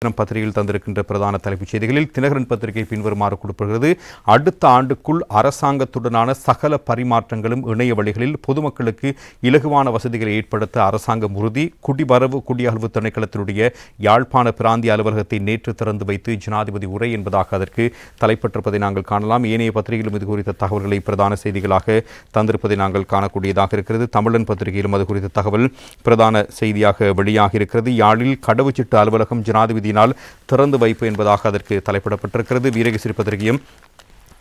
பத்திரிகையில் தந்திருக்கின்ற பிரதான தலைப்புச் செய்திகளில் தினகரன் பத்திரிகை பின்வருமாறு குறிப்பிடுகிறது. அடுத்த ஆண்டுக்குள் அரசாங்கத்துடனான சகல பரிமாற்றங்களும் இணைய வழிகளில் பொதுமக்களுக்கு இலகுவான வசதிகளை ஏற்படுத்த அரசாங்கம் உறுதி. குடிவரவு குடியகழ்வு திணைக்களத்தினுடைய யாழ்ப்பாண பிராந்திய அலுவலகத்தை நேற்று திறந்து வைத்து ஜனாதிபதி உரை என்பதாக அதற்கு தலைப்பட்டிருப்பதை நாங்கள் காணலாம். ஏனைய பத்திரிகையிலும் இது குறித்த தகவல்களை பிரதான செய்திகளாக தந்திருப்பதை நாங்கள் காணக்கூடியதாக இருக்கிறது. தமிழன் பத்திரிகையிலும் அது குறித்த தகவல் பிரதான செய்தியாக வெளியாகி இருக்கிறது. யாழில் கடவுச்சீட்டு அலுவலகம் ஜனாதிபதி திறந்து வைப்பு என்பதாக அதற்கு தலைப்பிடப்பட்டிருக்கிறது. வீரகேசரி பத்திரிகையும்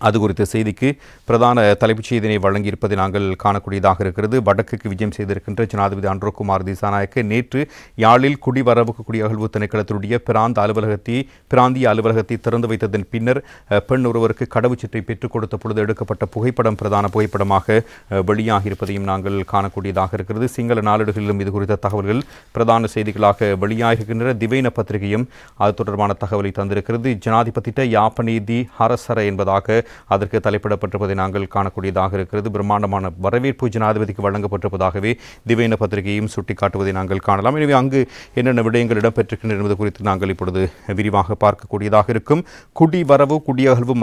அது குறித்த செய்திக்கு பிரதான தலைப்புச் செய்தியினை வழங்கியிருப்பதை நாங்கள் காணக்கூடியதாக இருக்கிறது. வடக்குக்கு விஜயம் செய்திருக்கின்ற ஜனாதிபதி அன்ரோகுமார் திசாநாயக்க நேற்று யாழில் குடிவரவு குடியகழ்வு திணைக்களத்தினுடைய பிராந்திய அலுவலகத்தை திறந்து வைத்ததன் பின்னர் பெண் ஒருவருக்கு கடவுச்சீட்டை பெற்றுக் கொடுத்த பொழுது எடுக்கப்பட்ட புகைப்படம் பிரதான புகைப்படமாக வெளியாகியிருப்பதையும் நாங்கள் காணக்கூடியதாக இருக்கிறது. சிங்கள நாளிதழ்களிலும் இது குறித்த தகவல்கள் பிரதான செய்திகளாக வெளியாகின்றன. திவைன பத்திரிகையும் அது தொடர்பான தகவலை தந்திருக்கிறது. ஜனாதிபதிட்ட யாப்பநீதி ஹரசர என்பதாக அதற்கு தலைப்பிடப்பட்டிருப்பதை நாங்கள் காணக்கூடியதாக இருக்கிறது. பிரம்மாண்டமான வரவேற்பு ஜனாதிபதிக்கு வழங்கப்பட்டிருப்பதாகவே திவைன பத்திரிகையும் சுட்டிக்காட்டுவதை நாங்கள் காணலாம். எனவே அங்கு என்னென்ன விடயங்கள் இடம்பெற்றிருக்கின்றன என்பது குறித்து நாங்கள் இப்பொழுது விரிவாக பார்க்கக்கூடியதாக இருக்கும். குடிவரவு குடியகழ்வு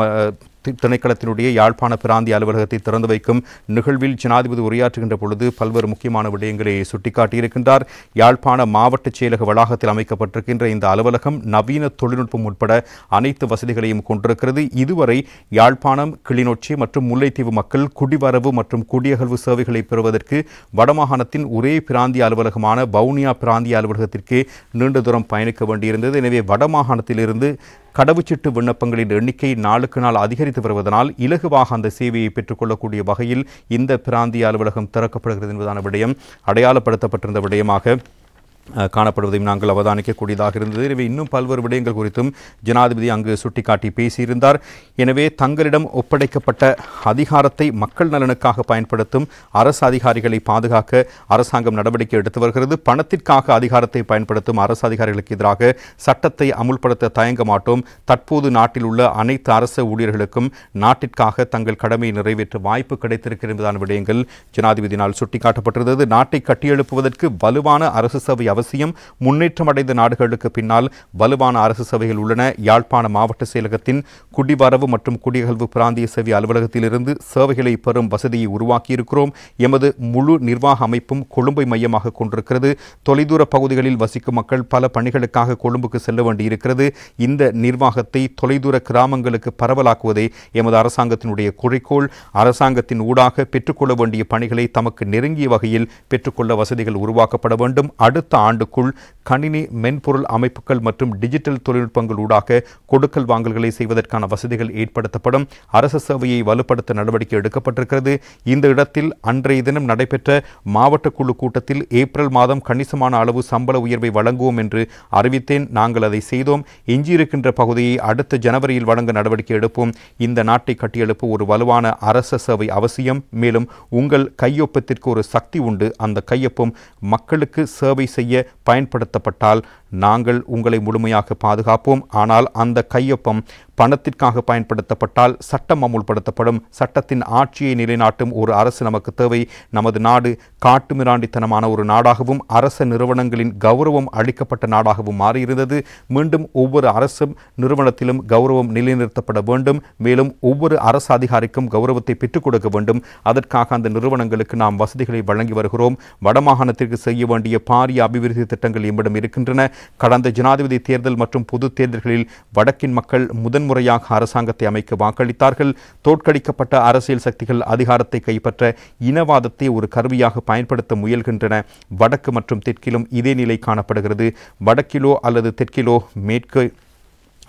திணைக்களத்தினுடைய யாழ்ப்பாண பிராந்திய அலுவலகத்தை திறந்து வைக்கும் நிகழ்வில் ஜனாதிபதி உரையாற்றுகின்ற பொழுது பல்வேறு முக்கியமான விடயங்களை சுட்டிக்காட்டியிருக்கின்றார். யாழ்ப்பாண மாவட்ட செயலக வளாகத்தில் அமைக்கப்பட்டிருக்கின்ற இந்த அலுவலகம் நவீன தொழில்நுட்பம் உட்பட அனைத்து வசதிகளையும் கொண்டிருக்கிறது. இதுவரை யாழ்ப்பாணம், கிளிநொச்சி மற்றும் முல்லைத்தீவு மக்கள் குடிவரவு மற்றும் குடியகழ்வு சேவைகளை பெறுவதற்கு வடமாகாணத்தின் ஒரே பிராந்திய அலுவலகமான வவுனியா பிராந்திய அலுவலகத்திற்கு நீண்ட தூரம் பயணிக்க வேண்டியிருந்தது. எனவே வடமாகாணத்திலிருந்து கடவுச்சீட்டு விண்ணப்பங்களின் எண்ணிக்கை நாளுக்கு நாள் அதிகரித்து வருவதனால் இலகுவாக அந்த சேவையை பெற்றுக்கொள்ளக்கூடிய வகையில் இந்த பிராந்திய அலுவலகம் திறக்கப்படுகிறது என்பதான விடயம் அடையாளப்படுத்தப்பட்டிருந்த விடயமாக காணப்படுவதையும் நாங்கள் அவதானிக்கக்கூடியதாக இருந்தது. எனவே இன்னும் பல்வேறு விடயங்கள் குறித்தும் ஜனாதிபதி அங்கு சுட்டிக்காட்டி பேசியிருந்தார். எனவே தங்களிடம் ஒப்படைக்கப்பட்ட அதிகாரத்தை மக்கள் நலனுக்காக பயன்படுத்தும் அரசு அதிகாரிகளை பாதுகாக்க அரசாங்கம் நடவடிக்கை எடுத்து வருகிறது. பணத்திற்காக அதிகாரத்தை பயன்படுத்தும் அரசு அதிகாரிகளுக்கு எதிராக சட்டத்தை அமுல்படுத்த தயங்க மாட்டோம். தற்போது நாட்டில் உள்ள அனைத்து அரசு ஊழியர்களுக்கும் நாட்டிற்காக தங்கள் கடமையை நிறைவேற்ற வாய்ப்பு கிடைத்திருக்கிறது என்பதான விடயங்கள் ஜனாதிபதியினால் சுட்டிக்காட்டப்பட்டிருந்தது. நாட்டை கட்டியெழுப்புவதற்கு வலுவான அரசு சபை அவசியம். முன்னேற்றம் அடைந்த நாடுகளுக்கு பின்னால் வலுவான அரசு சபைகள் உள்ளன. யாழ்ப்பாண மாவட்ட செயலகத்தின் குடிவரவு மற்றும் குடியகழ்வு பிராந்திய சேவை அலுவலகத்திலிருந்து சேவைகளை பெறும் வசதியை உருவாக்கியிருக்கிறோம். எமது முழு நிர்வாக அமைப்பும் கொழும்பை மையமாக கொண்டிருக்கிறது. தொலைதூர பகுதிகளில் வசிக்கும் மக்கள் பல பணிகளுக்காக கொழும்புக்கு செல்ல வேண்டியிருக்கிறது. இந்த நிர்வாகத்தை தொலைதூர கிராமங்களுக்கு பரவலாக்குவதே எமது அரசாங்கத்தினுடைய குறிக்கோள். அரசாங்கத்தின் ஊடாக பெற்றுக்கொள்ள வேண்டிய பணிகளை தமக்கு நெருங்கிய வகையில் பெற்றுக்கொள்ள வசதிகள் உருவாக்கப்பட வேண்டும். அடுத்த ஆண்டுக்குள் கணினி மென்பொருள் அமைப்புகள் மற்றும் டிஜிட்டல் தொழில்நுட்பங்கள் ஊடாக கொடுக்கல் வாங்கல்களை செய்வதற்கான வசதிகள் ஏற்படுத்தப்படும். அரசு சேவையை வலுப்படுத்த நடவடிக்கை எடுக்கப்பட்டிருக்கிறது. இந்த இடத்தில் அன்றைய தினம் நடைபெற்ற மாவட்ட குழு கூட்டத்தில் ஏப்ரல் மாதம் கணிசமான அளவு சம்பள உயர்வை வழங்குவோம் என்று அறிவித்தேன். நாங்கள் அதை செய்தோம். எஞ்சியிருக்கின்ற பகுதியை அடுத்த ஜனவரியில் வழங்க நடவடிக்கை எடுப்போம். இந்த நாட்டை கட்டியெழுப்ப ஒரு வலுவான அரசு சேவை அவசியம். மேலும் உங்கள் கையொப்பத்திற்கு ஒரு சக்தி உண்டு. அந்த கையொப்பம் மக்களுக்கு சேவை செய்ய பயன்படுத்தப்பட்டால் நாங்கள் உங்களை முழுமையாக பாதுகாப்போம். ஆனால் அந்த கையொப்பம் பணத்திற்காக பயன்படுத்தப்பட்டால் சட்டம் அமுல்படுத்தப்படும். சட்டத்தின் ஆட்சியை நிலைநாட்டும் ஒரு அரசு நமக்கு தேவை. நமது நாடு காட்டுமிராண்டித்தனமான ஒரு நாடாகவும் அரச நிறுவனங்களின் கௌரவம் அளிக்கப்பட்ட நாடாகவும் மாறியிருந்தது. மீண்டும் ஒவ்வொரு அரசு நிறுவனத்திலும் கௌரவம் நிலைநிறுத்தப்பட வேண்டும். மேலும் ஒவ்வொரு அரசு அதிகாரிக்கும் கௌரவத்தை பெற்றுக் கொடுக்க வேண்டும். அதற்காக அந்த நிறுவனங்களுக்கு நாம் வசதிகளை வழங்கி வருகிறோம். வடமாகாணத்திற்கு செய்ய வேண்டிய பாரிய அபிவிருத்தி திட்டங்கள் எம்மிடம் இருக்கின்றன. கடந்த ஜனாதிபதி தேர்தல் மற்றும் பொது தேர்தல்களில் வடக்கின் மக்கள் முதன்முறையாக அரசாங்கத்தை அமைக்க வாக்களித்தார்கள். தோற்கடிக்கப்பட்ட அரசியல் சக்திகள் அதிகாரத்தை கைப்பற்ற இனவாதத்தை ஒரு கருவியாக பயன்படுத்த முயல்கின்றன. வடக்கு மற்றும் தெற்கிலும் இதே நிலை காணப்படுகிறது. வடக்கிலோ அல்லது தெற்கிலோ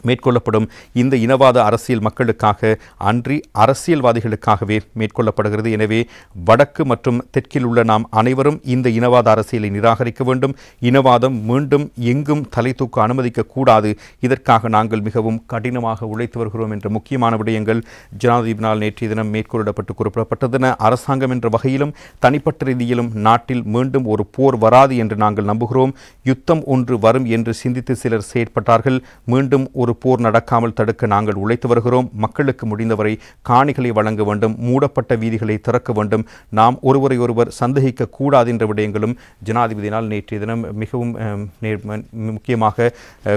மேற்கொள்ளப்படும் இந்த இனவாத அரசியல் மக்களுக்காக அன்றி அரசியல்வாதிகளுக்காகவே மேற்கொள்ளப்படுகிறது. எனவே வடக்கு மற்றும் தெற்கில் உள்ள நாம் அனைவரும் இந்த இனவாத அரசியலை நிராகரிக்க வேண்டும். இனவாதம் மீண்டும் எங்கும் தலை தூக்க அனுமதிக்க கூடாது. இதற்காக நாங்கள் மிகவும் கடினமாக உழைத்து வருகிறோம் என்ற முக்கியமான விடயங்கள் ஜனாதிபதியினால் நேற்றைய தினம் மேற்கொள்ளப்பட்டு குறிப்பிடப்பட்டதன. அரசாங்கம் என்ற வகையிலும் தனிப்பட்ட ரீதியிலும் நாட்டில் மீண்டும் ஒரு போர் வராது என்று நாங்கள் நம்புகிறோம். யுத்தம் ஒன்று வரும் என்று சிந்தித்து சிலர் செயற்பட்டார்கள். மீண்டும் ஒரு ஒரு போர் நடக்காமல் தடுக்க நாங்கள் உழைத்து வருகிறோம். மக்களுக்கு முடிந்தவரை காணிகளை வழங்க வேண்டும், மூடப்பட்ட வீதிகளை திறக்க வேண்டும், நாம் ஒருவரை ஒருவர் சந்தேகிக்க கூடாது என்ற விடயங்களும் ஜனாதிபதியினால் நேற்றைய தினம் மிகவும் முக்கியமாக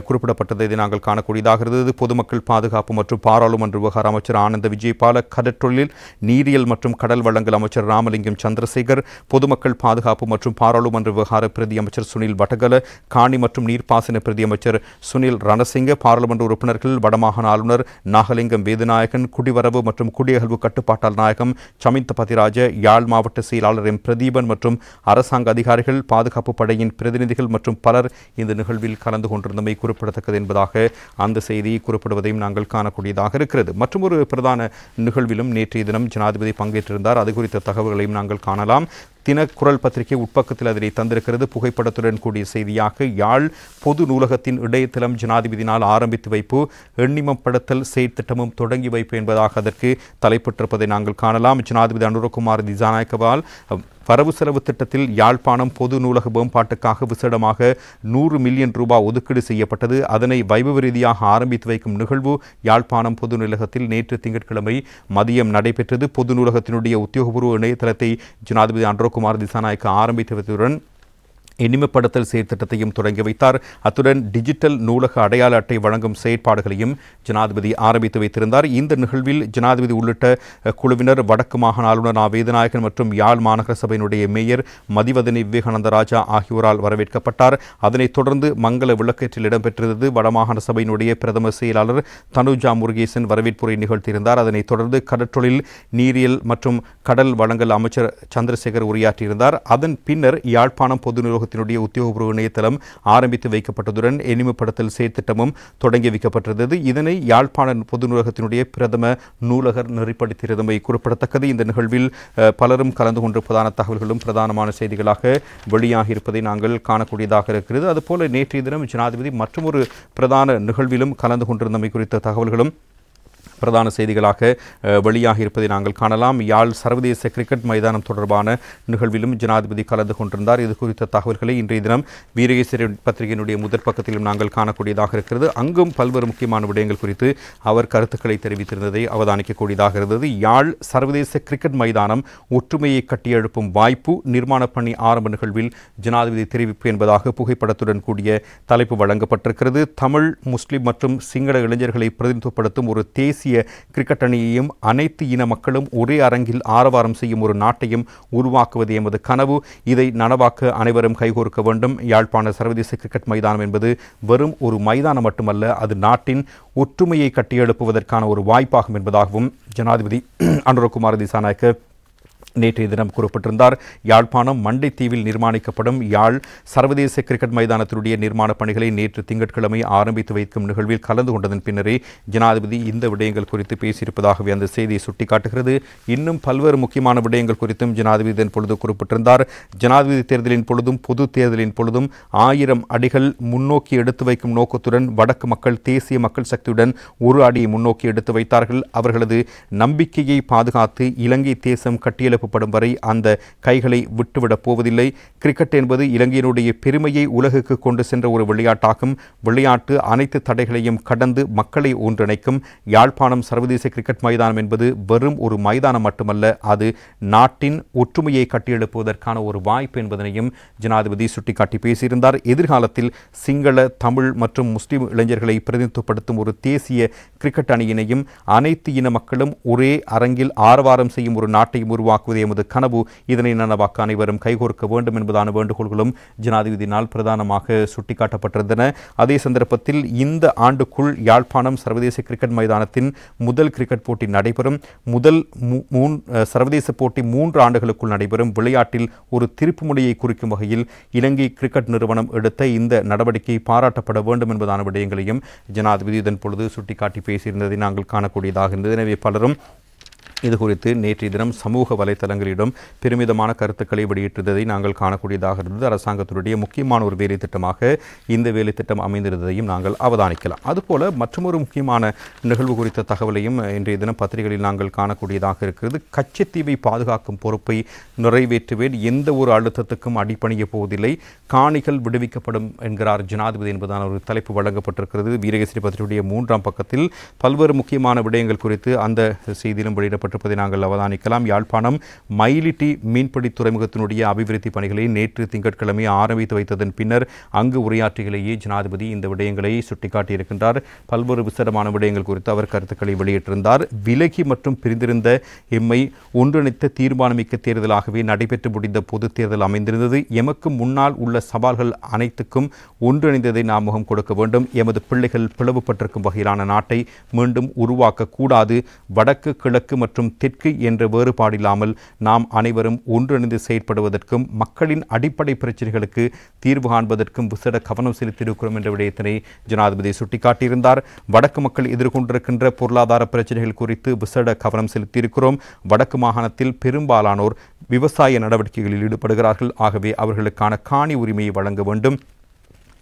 குறிப்பிடப்பட்டதை நாங்கள் காணக்கூடியதாக இருந்தது. பொதுமக்கள் பாதுகாப்பு மற்றும் பாராளுமன்ற விவகார அமைச்சர் ஆனந்த விஜயபால, கடற்றொழில் நீரியல் மற்றும் கடல் வளங்கள் அமைச்சர் ராமலிங்கம் சந்திரசேகர், பொதுமக்கள் பாதுகாப்பு மற்றும் பாராளுமன்ற விவகார பிரதி அமைச்சர் சுனில் வடகல, காணி மற்றும் நீர்ப்பாசன பிரதி அமைச்சர் சுனில் ரணசிங்க, பாராளுமன்ற உறுப்பினர்கள் வடமாகாண ஆளுநர் நாகலிங்கம் வேதநாயகன், குடிவரவு மற்றும் குடியகழ்வு கட்டுப்பாட்டாளர் நாயகம் சமிந்த பதிராஜ, யாழ் மாவட்ட செயலாளர் எம் பிரதீபன் மற்றும் அரசாங்க அதிகாரிகள், பாதுகாப்பு படையின் பிரதிநிதிகள் மற்றும் பலர் இந்த நிகழ்வில் கலந்து கொண்டிருந்தமை குறிப்பிடத்தக்கது என்பதாக அந்த செய்தி குறிப்பிடுவதையும் நாங்கள் காணக்கூடியதாக இருக்கிறது. மற்றும் ஒரு பிரதான நிகழ்விலும் நேற்றைய தினம் ஜனாதிபதி பங்கேற்றிருந்தார். அது குறித்த தகவல்களையும் நாங்கள் காணலாம். தினக்குரல் பத்திரிகை உட்பக்கத்தில் அதனை தந்திருக்கிறது. புகைப்படத்துடன் கூடிய செய்தியாக யாழ் பொது நூலகத்தின் இடையத்தளம் ஜனாதிபதியினால் ஆரம்பித்து வைப்பு, எண்ணிமப்படுத்தல் செயற்திட்டமும் தொடங்கி வைப்பு என்பதாக அதற்கு தலைப்பட்டிருப்பதை நாங்கள் காணலாம். ஜனாதிபதி அனுரகுமார் திசாநாயக்கவால் வரவு செலவு திட்டத்தில் யாழ்ப்பாணம் பொது நூலக மேம்பாட்டுக்காக விசேடமாக 100 மில்லியன் ரூபாய் ஒதுக்கீடு செய்யப்பட்டது. அதனை வைபவ ரீதியாக ஆரம்பித்து வைக்கும் நிகழ்வு யாழ்ப்பாணம் பொது நூலகத்தில் நேற்று திங்கட்கிழமை மதியம் நடைபெற்றது. பொது நூலகத்தினுடைய உத்தியோகபூர்வ இணையதளத்தை ஜனாதிபதி அனுரகுமார் திசாநாயக்க ஆரம்பித்து வைத்ததுடன் எண்ணிமப்படுத்தல் செயற்திட்டத்தையும் தொடங்கி வைத்தார். அத்துடன் டிஜிட்டல் நூலக அடையாள அட்டை வழங்கும் செயற்பாடுகளையும் ஜனாதிபதி ஆரம்பித்து வைத்திருந்தார். இந்த நிகழ்வில் ஜனாதிபதி உள்ளிட்ட குழுவினர், வடக்கு மாகாண ஆளுநர் வேதநாயகன் மற்றும் யாழ் மாநகர சபையினுடைய மேயர் மதிவதனி விவேகானந்த ராஜா ஆகியோரால் வரவேற்கப்பட்டார். அதனைத் தொடர்ந்து மங்கள விளக்கேற்றில் இடம்பெற்றிருந்தது. வடமாகாண சபையினுடைய பிரதம செயலாளர் தனுஜா முருகேசன் வரவேற்புரை நிகழ்த்தியிருந்தார். அதனைத் தொடர்ந்து கடற்றொழில் நீரியல் மற்றும் கடல் வளங்கள் அமைச்சர் சந்திரசேகர் உரையாற்றியிருந்தார். அதன் பின்னர் யாழ்ப்பாணம் பொது நூலக உத்தியோகபூர்வ இணையதளம் ஆரம்பித்து வைக்கப்பட்டதுடன் எண்ணிமப்படுத்தல் செயற்திட்டமும் தொடங்கி வைக்கப்பட்டிருந்தது. இதனை யாழ்ப்பாண பொது நூலகத்தினுடைய பிரதம நூலகர் நெறிப்படுத்தியிருந்தமை குறிப்பிடத்தக்கது. இந்த நிகழ்வில் பலரும் கலந்து கொண்டிருப்பதான தகவல்களும் பிரதானமான செய்திகளாக வெளியாகி இருப்பதை நாங்கள் காணக்கூடியதாக இருக்கிறது. அதுபோல நேற்றைய தினம் ஜனாதிபதி மற்றொரு பிரதான நிகழ்விலும் கலந்து கொண்டிருந்தமை குறித்த தகவல்களும் பிரதான செய்திகளாக வெளியாகி இருப்பதை நாங்கள் காணலாம். யாழ் சர்வதேச கிரிக்கெட் மைதானம் தொடர்பான நிகழ்விலும் ஜனாதிபதி கலந்து கொண்டிருந்தார். இது குறித்த தகவல்களை இன்றைய தினம் வீரகேசரி பத்திரிகையினுடைய முதற் பக்கத்திலும் நாங்கள் காணக்கூடியதாக இருக்கிறது. அங்கும் பல்வேறு முக்கியமான விடயங்கள் குறித்து அவர் கருத்துக்களை தெரிவித்திருந்ததை அவதானிக்கக்கூடியதாக இருந்தது. யாழ் சர்வதேச கிரிக்கெட் மைதானம் ஒற்றுமையை கட்டியெழுப்பும் வாய்ப்பு, நிர்மாண பணி ஆரம்ப நிகழ்வில் ஜனாதிபதி தெரிவிப்பு என்பதாக புகைப்படத்துடன் கூடிய தலைப்பு வழங்கப்பட்டிருக்கிறது. தமிழ், முஸ்லிம் மற்றும் சிங்கள இளைஞர்களை பிரதிநிதித்துவப்படுத்தும் ஒரு தேசிய கிரிக்கெட் அணியையும் அனைத்து இன மக்களும் ஒரே அரங்கில் ஆரவாரம் செய்யும் ஒரு நாட்டையும் உருவாக்குவது எமது கனவு. இதை நனவாக்க அனைவரும் கைகோர்க்க வேண்டும். யாழ்ப்பாண சர்வதேச கிரிக்கெட் மைதானம் என்பது வெறும் ஒரு மைதானம் மட்டுமல்ல, அது நாட்டின் ஒற்றுமையை கட்டியெழுப்புவதற்கான ஒரு வாய்ப்பாகும் என்பதாகவும் ஜனாதிபதி அனுரகுமார் திசாநாயக்க நேற்றைய தினம் குறிப்பிட்டிருந்தார். யாழ்ப்பாணம் மண்டைத்தீவில் நிர்மாணிக்கப்படும் யாழ் சர்வதேச கிரிக்கெட் மைதானத்தினுடைய நிர்மாண பணிகளை நேற்று திங்கட்கிழமை ஆரம்பித்து வைக்கும் நிகழ்வில் கலந்து கொண்டதன் பின்னரே ஜனாதிபதி இந்த விடயங்கள் குறித்து பேசியிருப்பதாகவே அந்த செய்தியை சுட்டிக்காட்டுகிறது. இன்னும் பல்வேறு முக்கியமான விடயங்கள் குறித்தும் ஜனாதிபதி இதன் பொழுது குறிப்பிட்டிருந்தார். ஜனாதிபதி தேர்தலின் பொழுதும் பொது தேர்தலின் பொழுதும் 1000 அடிகள் முன்னோக்கி எடுத்து வைக்கும் நோக்கத்துடன் வடக்கு மக்கள் தேசிய மக்கள் சக்தியுடன் ஒரு அடியை முன்னோக்கி எடுத்து வைத்தார்கள். அவர்களது நம்பிக்கையை பாதுகாத்து இலங்கை தேசம் கட்டியெழுப்ப படும் வரை அந்த கைகளை விட்டுவிடப் போவதில்லை. கிரிக்கெட் என்பது இலங்கையினுடைய பெருமையை உலகுக்கு கொண்டு சென்ற ஒரு விளையாட்டாகும். விளையாட்டு அனைத்து தடைகளையும் கடந்து மக்களை ஒன்றிணைக்கும். யாழ்ப்பாணம் சர்வதேச கிரிக்கெட் மைதானம் என்பது வெறும் ஒரு மைதானம் மட்டுமல்ல, அது நாட்டின் ஒற்றுமையை கட்டியெழுப்புவதற்கான ஒரு வாய்ப்பு என்பதனையும் ஜனாதிபதி சுட்டிக்காட்டி பேசியிருந்தார். எதிர்காலத்தில் சிங்கள, தமிழ் மற்றும் முஸ்லிம் இளைஞர்களை பிரதிநிதித்துவப்படுத்தும் ஒரு தேசிய கிரிக்கெட் அணியினையும் அனைத்து இன மக்களும் ஒரே அரங்கில் ஆரவாரம் செய்யும் ஒரு நாட்டையும் உருவாக்குவது எமது கனவு. இதனை நனவாக்க அனைவரும் கைகோர்க்க வேண்டும் என்பதான வேண்டுகோள்களும் ஜனாதிபதியினால் பிரதானமாக சுட்டிக்காட்டப்பட்டிருந்தன. அதே சந்தர்ப்பத்தில் இந்த ஆண்டுக்குள் யாழ்ப்பாணம் சர்வதேச கிரிக்கெட் மைதானத்தின் முதல் கிரிக்கெட் போட்டி நடைபெறும். முதல் சர்வதேச போட்டி 3 ஆண்டுகளுக்குள் நடைபெறும். விளையாட்டில் ஒரு திருப்புமுனையை குறிக்கும் வகையில் இலங்கை கிரிக்கெட் நிறுவனம் எடுத்த இந்த நடவடிக்கை பாராட்டப்பட வேண்டும் என்பதான விடயங்களையும் ஜனாதிபதி இதன் பொழுது சுட்டிக்காட்டி பேசியிருந்ததை நாங்கள் காணக்கூடியதாக இருந்தது. எனவே பலரும் இது குறித்து நேற்றைய தினம் சமூக வலைத்தளங்களிடம் பெருமிதமான கருத்துக்களை வெளியிட்டதை நாங்கள் காணக்கூடியதாக இருந்தது. அரசாங்கத்தினுடைய முக்கியமான ஒரு வேலை திட்டமாக இந்த வேலை திட்டம் அமைந்திருந்ததையும் நாங்கள் அவதானிக்கலாம். அதுபோல மற்றொரு முக்கியமான நிகழ்வு குறித்த தகவலையும் இன்றைய தினம் பத்திரிகைகளில் நாங்கள் காணக்கூடியதாக இருக்கிறது. கச்சத்தீவை பாதுகாக்கும் பொறுப்பை நிறைவேற்றுவேன், எந்த ஒரு அழுத்தத்துக்கும் அடிபணிய போவதில்லை, காணிகள் விடுவிக்கப்படும் என்கிறார் ஜனாதிபதி என்பதான ஒரு தலைப்பு வழங்கப்பட்டிருக்கிறது. வீரகேசரி பத்திரிகையுடைய 3ஆம் பக்கத்தில் பல்வேறு முக்கியமான விடயங்கள் குறித்து அந்த செய்தியிலும் வெளியிடப்பட்டிருப்பதை நாங்கள் அவதானிக்கலாம். யாழ்ப்பாணம் மயிலிட்டி மீன்பிடி துறைமுகத்தினுடைய அபிவிருத்தி பணிகளை நேற்று திங்கட்கிழமை ஆரம்பித்து வைத்ததன் பின்னர் அங்கு உரையாற்றிலேயே ஜனாதிபதி இந்த விடயங்களை சுட்டிக்காட்டியிருக்கின்றார். பல்வேறு விசேடமான விடயங்கள் குறித்து அவர் கருத்துக்களை வெளியிட்டிருந்தார். விலகி மற்றும் பிரிந்திருந்த எம்மை ஒன்றிணைத்த தீர்மானமிக்க தேர்தலாகவே நடைபெற்று முடிந்த பொது தேர்தல் அமைந்திருந்தது. எமக்கு முன்னால் உள்ள சவால்கள் அனைத்துக்கும் ஒன்றிணைந்ததை நாம் முகம் கொடுக்க வேண்டும். எமது பிள்ளைகள் பிளவுபட்டிருக்கும் வகையிலான நாட்டை மீண்டும் உருவாக்கக்கூடாது. வடக்கு, கிழக்கு மற்றும் தெற்கு என்ற வேறுபாடில்லாமல் நாம் அனைவரும் ஒன்றிணைந்து செயற்படுவதற்கும் மக்களின் அடிப்படை பிரச்சனைகளுக்கு தீர்வு காண்பதற்கும் விசேட கவனம் செலுத்தியிருக்கிறோம் என்ற விடயத்தினை ஜனாதிபதி சுட்டிக்காட்டியிருந்தார். வடக்கு மக்கள் எதிர்கொண்டிருக்கின்ற பொருளாதார பிரச்சனைகள் குறித்து விசேட கவனம் செலுத்தியிருக்கிறோம். வடக்கு மாகாணத்தில் பெரும்பாலானோர் விவசாய நடவடிக்கைகளில் ஈடுபடுகிறார்கள். ஆகவே அவர்களுக்கான காணி உரிமையை வழங்க வேண்டும்.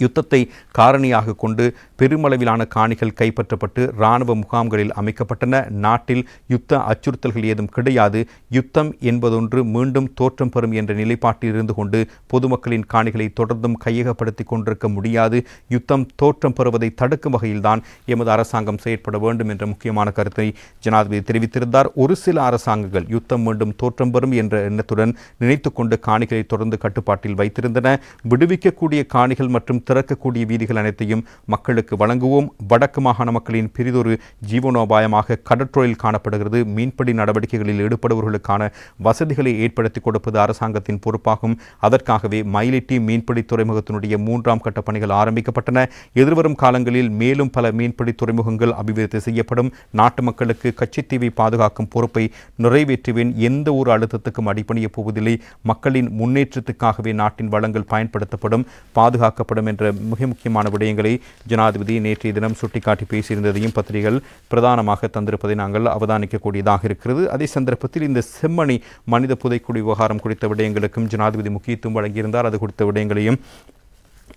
யுத்தத்தை காரணியாக கொண்டு பெருமளவிலான காணிகள் கைப்பற்றப்பட்டு இராணுவ முகாம்களில் அமைக்கப்பட்டன. நாட்டில் யுத்த அச்சுறுத்தல்கள் ஏதும் கிடையாது. யுத்தம் என்பதொன்று மீண்டும் தோற்றம் பெறும் என்ற நிலைப்பாட்டில் இருந்து கொண்டு பொதுமக்களின் காணிகளை தொடர்ந்தும் கையகப்படுத்திக் கொண்டிருக்க முடியாது. யுத்தம் தோற்றம் பெறுவதை தடுக்கும் வகையில்தான் எமது அரசாங்கம் செயற்பட வேண்டும் என்ற முக்கியமான கருத்தை ஜனாதிபதி தெரிவித்திருந்தார். ஒரு சில அரசாங்கங்கள் யுத்தம் மீண்டும் தோற்றம் பெறும் என்ற எண்ணத்துடன் நினைத்துக் கொண்டு காணிகளை தொடர்ந்து கட்டுப்பாட்டில் வைத்திருந்தன. விடுவிக்கக்கூடிய காணிகள் மற்றும் திறக்கக்கூடிய வீதிகள் அனைத்தையும் மக்களுக்கு வழங்குவோம். வடக்கு மாகாண மக்களின் பெரிதொரு ஜீவனோபாயமாக கடற்றொழில் காணப்படுகிறது. மீன்பிடி நடவடிக்கைகளில் ஈடுபடுபவர்களுக்கான வசதிகளை ஏற்படுத்தி கொடுப்பது அரசாங்கத்தின் பொறுப்பாகும். அதற்காகவே மயிலிட்டி மீன்பிடி துறைமுகத்தினுடைய 3ஆம் கட்ட பணிகள் ஆரம்பிக்கப்பட்டன. எதிர்வரும் காலங்களில் மேலும் பல மீன்பிடி துறைமுகங்கள் அபிவிருத்தி செய்யப்படும். நாட்டு மக்களுக்கு கச்சத்தீவை பாதுகாக்கும் பொறுப்பை நிறைவேற்றுவேன், எந்த ஒரு அழுத்தத்துக்கும் அடிபணிய போவதில்லை, மக்களின் முன்னேற்றத்துக்காகவே நாட்டின் வளங்கள் பயன்படுத்தப்படும், பாதுகாக்கப்படும் என்ற மிக முக்கியமான விடயங்களை ஜனாதிபதி நேற்றைய தினம் சுட்டிக்காட்டி பேசியிருந்ததையும் பத்திரிகைகள் பிரதானமாக தந்திருப்பதை நாங்கள் அவதானிக்கக்கூடியதாக இருக்கிறது. அதே சந்தர்ப்பத்தில் இந்த செம்மணி மனித புதைக்குழி விவகாரம் குறித்த விடயங்களுக்கும் ஜனாதிபதி முக்கியத்துவம் வழங்கியிருந்தார். அது குறித்த விடயங்களையும்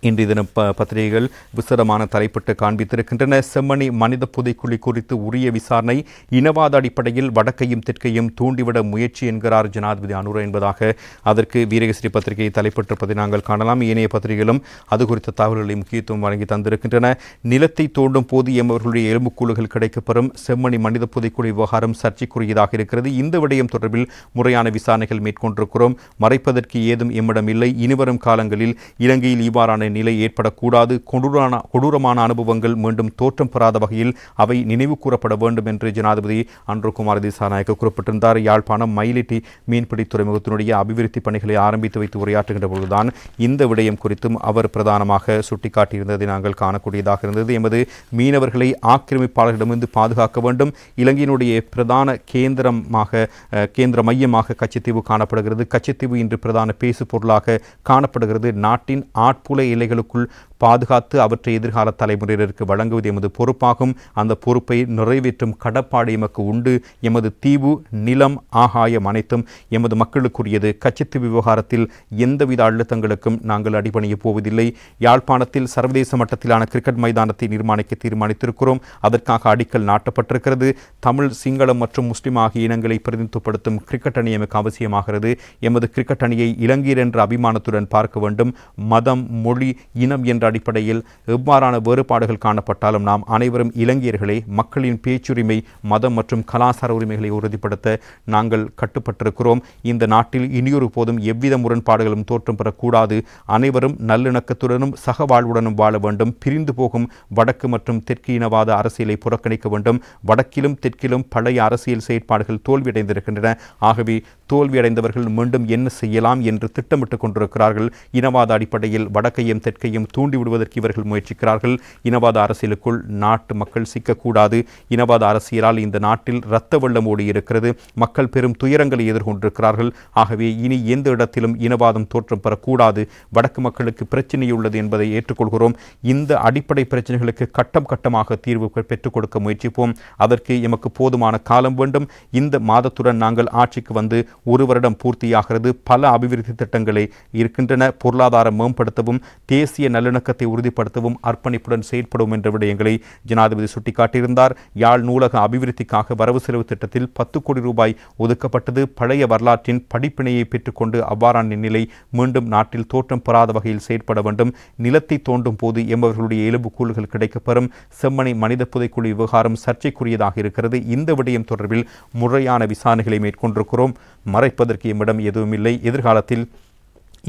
இன்றைய தினம் பத்திரிகைகள் விசேடமான தலைப்பிட்டு காண்பித்திருக்கின்றன. செம்மணி மனித புதைக்குழி குறித்து உரிய விசாரணை, இனவாத அடிப்படையில் வடக்கையும் தெற்கையும் தூண்டிவிட முயற்சி என்கிறார் ஜனாதிபதி அனுர என்பதாக அதற்கு வீரகேசரி பத்திரிகை தலைப்பட்டிருப்பதை நாங்கள் காணலாம். ஏனைய பத்திரிகைகளும் அது குறித்த தகவல்களை முக்கியத்துவம் வழங்கி தந்திருக்கின்றன. நிலத்தை தோண்டும் போது எமவர்களுடைய எலும்புக்கூடுகள் கிடைக்கப்பெறும். செம்மணி மனித புதைக்குழி விவகாரம் சர்ச்சைக்குரியதாக இருக்கிறது. இந்த விடயம் தொடர்பில் முறையான விசாரணைகள் மேற்கொண்டிருக்கிறோம். மறைப்பதற்கு ஏதும் எம்மிடம் இல்லை. இனிவரும் காலங்களில் இலங்கையில் இவ்வாறான நிலை ஏற்படக்கூடாது. கொடூரமான அனுபவங்கள் மீண்டும் தோற்றம் பெறாத வகையில் அவை நினைவு கூறப்பட வேண்டும் என்று ஜனாதிபதி அன்ருகுமார் திசாநாயக்க குறிப்பிட்டிருந்தார். யாழ்ப்பாணம் மயிலிட்டி மீன்பிடி துறைமுகத்தினுடைய அபிவிருத்தி பணிகளை ஆரம்பித்து வைத்து உரையாற்றுகின்ற பொழுதுதான் இந்த விடயம் குறித்தும் அவர் பிரதானமாக சுட்டிக்காட்டியிருந்ததை நாங்கள் காணக்கூடியதாக இருந்தது. எமது மீனவர்களை ஆக்கிரமிப்பாளர்களிடமிருந்து பாதுகாக்க வேண்டும். இலங்கையினுடைய பிரதான கேந்திர மையமாக கச்சத்தீவு காணப்படுகிறது. கச்சத்தீவு இன்று பிரதான பேசு பொருளாக காணப்படுகிறது. நாட்டின் ஆட்புல எல்லைகளுக்குள் பாதுகாத்து அவற்றை எதிர்கால தலைமுறையினருக்கு வழங்குவது எமது பொறுப்பாகும். அந்த பொறுப்பை நிறைவேற்றும் கடப்பாடு எமக்கு உண்டு. எமது தீவு, நிலம், ஆகாயம் அனைத்தும் எமது மக்களுக்குரியது. கச்சத்தீவு விவகாரத்தில் எந்தவித அழுத்தங்களுக்கும் நாங்கள் அடிபணிய போவதில்லை. யாழ்ப்பாணத்தில் சர்வதேச மட்டத்திலான கிரிக்கெட் மைதானத்தை நிர்மாணிக்க தீர்மானித்திருக்கிறோம். அதற்காக அடிக்கல் நாட்டப்பட்டிருக்கிறது. தமிழ், சிங்களம் மற்றும் முஸ்லிம் ஆகிய இனங்களை பிரதிநிதித்துவப்படுத்தும் கிரிக்கெட் அணி எமக்கு அவசியமாகிறது. எமது கிரிக்கெட் அணியை இலங்கையர் என்ற அபிமானத்துடன் பார்க்க வேண்டும். மதம், மொழி, இனம் என்ற அடிப்படையில் எவ்வாறான வேறுபாடுகள் காணப்பட்டாலும் நாம் அனைவரும் இலங்கையர்களே. மக்களின் பேச்சுரிமை, மதம் மற்றும் கலாச்சார உரிமைகளை உறுதிப்படுத்த நாங்கள் கட்டுப்பட்டிருக்கிறோம். இந்த நாட்டில் இனியொரு போதும் எவ்வித முரண்பாடுகளும் தோற்றம் பெறக்கூடாது. அனைவரும் நல்லிணக்கத்துடனும் சகவாழ்வுடனும் வாழ வேண்டும். பிரிந்து போகும் வடக்கு மற்றும் தெற்கு இனவாத அரசியலை புறக்கணிக்க வேண்டும். வடக்கிலும் தெற்கிலும் பழைய அரசியல் செயற்பாடுகள் தோல்வியடைந்திருக்கின்றன. ஆகவே தோல்வியடைந்தவர்கள் மீண்டும் என்ன செய்யலாம் என்று திட்டமிட்டுக் கொண்டிருக்கிறார்கள். இனவாத அடிப்படையில் வடக்கையும் தெற்கையும் தூண்டிவிடுவதற்கு இவர்கள் முயற்சிக்கிறார்கள். இனவாத அரசியலுக்குள் நாட்டு மக்கள் சிக்கக்கூடாது. இனவாத அரசியலால் இந்த நாட்டில் இரத்த வெள்ளம் ஓடி இருக்கிறது. மக்கள் பெரும் துயரங்களை எதிர்கொண்டிருக்கிறார்கள். ஆகவே இனி எந்த இடத்திலும் இனவாதம் தோற்றம் பெறக்கூடாது. வடக்கு மக்களுக்கு பிரச்சனை உள்ளது என்பதை ஏற்றுக்கொள்கிறோம். இந்த அடிப்படை பிரச்சனைகளுக்கு கட்டம் கட்டமாக தீர்வு பெற்றுக் கொடுக்க முயற்சிப்போம். அதற்கு எமக்கு போதுமான காலம் வேண்டும். இந்த மாதத்துடன் நாங்கள் ஆட்சிக்கு வந்து ஒரு வருடம் பூர்த்தியாகிறது. பல அபிவிருத்தி திட்டங்களை இருக்கின்றன. பொருளாதாரம் மேம்படுத்தவும் தேசிய நல்லிணக்கத்தை உறுதிப்படுத்தவும் அர்ப்பணிப்புடன் செயற்படும் என்ற விடயங்களை ஜனாதிபதி சுட்டிக்காட்டியிருந்தார். யாழ் நூலக அபிவிருத்திக்காக வரவு செலவு திட்டத்தில் 10 கோடி ரூபாய் ஒதுக்கப்பட்டது. பழைய வரலாற்றின் படிப்பினையை பெற்றுக்கொண்டு அவ்வாறான நிலை மீண்டும் நாட்டில் தோற்றம் பெறாத வகையில் செயற்பட வேண்டும். நிலத்தை தோண்டும் போது எம்பவர்களுடைய எலும்பு கூறுகள் கிடைக்கப்பெறும். செம்மணி மனித புதைக்குழி விவகாரம் சர்ச்சைக்குரியதாக இருக்கிறது. இந்த விடயம் தொடர்பில் முறையான விசாரணைகளை மேற்கொண்டிருக்கிறோம். மறைப்பதற்கு எம்மிடம் எதுவுமில்லை. எதிர்காலத்தில்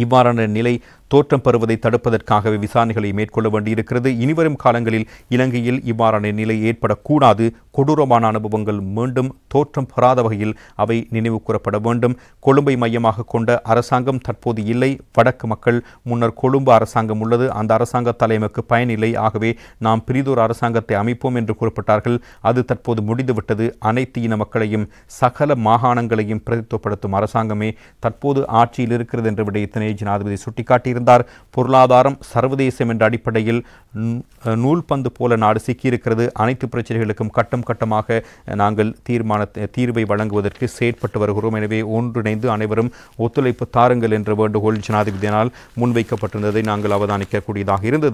இவ்வாறான நிலை தோற்றம் பெறுவதை தடுப்பதற்காகவே விசாரணைகளை மேற்கொள்ள வேண்டியிருக்கிறது. இனிவரும் காலங்களில் இலங்கையில் இவ்வாறான நிலை ஏற்படக்கூடாது. கொடூரமான அனுபவங்கள் மீண்டும் தோற்றம் பெறாத வகையில் அவை நினைவு கூறப்பட வேண்டும். கொழும்பை மையமாக கொண்ட அரசாங்கம் தற்போது இல்லை. வடக்கு மக்கள் முன்னர் கொழும்பு அரசாங்கம் உள்ளது. அந்த அரசாங்க தலைமைக்கு பயனில்லை. ஆகவே நாம் பிரிதொரு அரசாங்கத்தை அமைப்போம் என்று குறிப்பிட்டார்கள். அது தற்போது முடிந்துவிட்டது. அனைத்து இன மக்களையும் சகல மாகாணங்களையும் பிரதித்துவப்படுத்தும் அரசாங்கமே தற்போது ஆட்சியில் இருக்கிறது என்ற விடயத்தினை ஜனாதிபதி சுட்டிக்காட்டியிருந்தார். பொருளாதாரம் சர்வதேசம் என்ற அடிப்படையில் நூல்பந்து போல நாடு சிக்கியிருக்கிறது. அனைத்து பிரச்சனைகளுக்கும் கட்டம் கட்டமாக நாங்கள் தீர்வை வழங்குவதற்கு செயற்பட்டு வருகிறோம். எனவே ஒன்றிணைந்து அனைவரும் ஒத்துழைப்பு தாருங்கள் என்ற வேண்டுகோள் ஜனாதிபதியினால் முன்வைக்கப்பட்டிருந்ததை நாங்கள் அவதானிக்கக்கூடியதாக இருந்தது.